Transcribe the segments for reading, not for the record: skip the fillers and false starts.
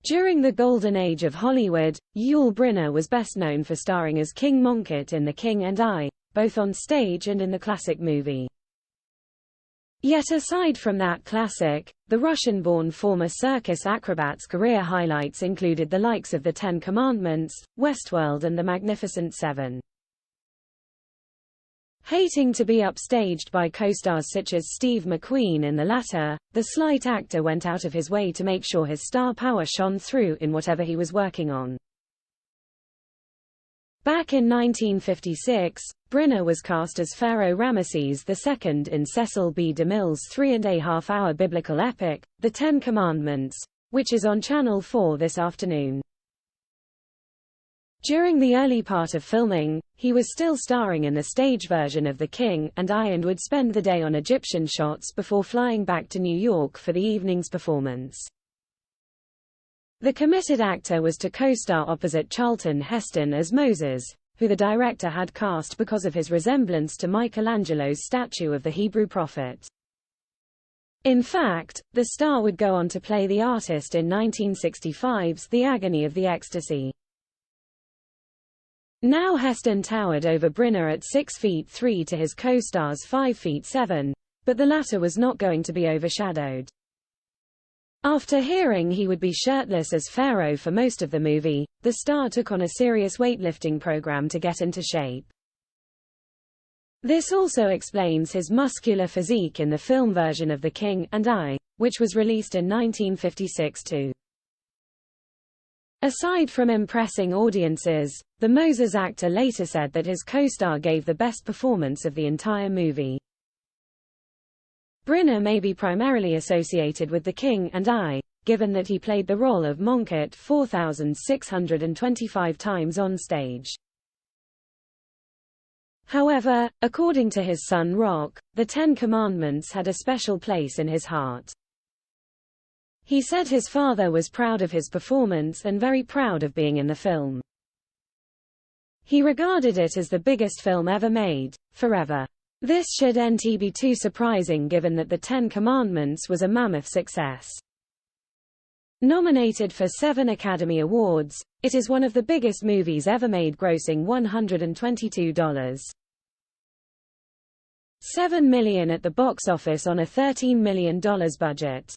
During the golden age of Hollywood, Yul Brynner was best known for starring as King Mongkut in The King and I, both on stage and in the classic movie. Yet aside from that classic, the Russian-born former circus acrobat's career highlights included the likes of The Ten Commandments, Westworld and The Magnificent Seven. Hating to be upstaged by co-stars such as Steve McQueen in the latter, the slight actor went out of his way to make sure his star power shone through in whatever he was working on. Back in 1956, Brynner was cast as Pharaoh Ramesses II in Cecil B. DeMille's 3.5-hour biblical epic, The Ten Commandments, which is on Channel 4 this afternoon. During the early part of filming, he was still starring in the stage version of The King and I and would spend the day on Egyptian shots before flying back to New York for the evening's performance. The committed actor was to co-star opposite Charlton Heston as Moses, who the director had cast because of his resemblance to Michelangelo's statue of the Hebrew prophet. In fact, the star would go on to play the artist in 1965's The Agony of the Ecstasy. Now Heston towered over Brynner at 6'3" to his co-star's 5'7", but the latter was not going to be overshadowed. After hearing he would be shirtless as Pharaoh for most of the movie, the star took on a serious weightlifting program to get into shape. This also explains his muscular physique in the film version of The King and I, which was released in 1956 too. Aside from impressing audiences, the Moses actor later said that his co-star gave the best performance of the entire movie. Brynner may be primarily associated with The King and I, given that he played the role of Mongkut 4,625 times on stage. However, according to his son Rock, The Ten Commandments had a special place in his heart. He said his father was proud of his performance and very proud of being in the film. He regarded it as the biggest film ever made, forever. This shouldn't be too surprising given that The Ten Commandments was a mammoth success. Nominated for 7 Academy Awards, it is one of the biggest movies ever made, grossing $122.7 million at the box office on a $13 million budget.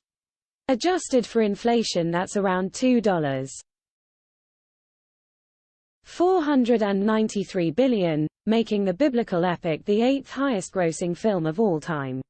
Adjusted for inflation, that's around $2.493 billion, making the biblical epic the 8th highest grossing film of all time.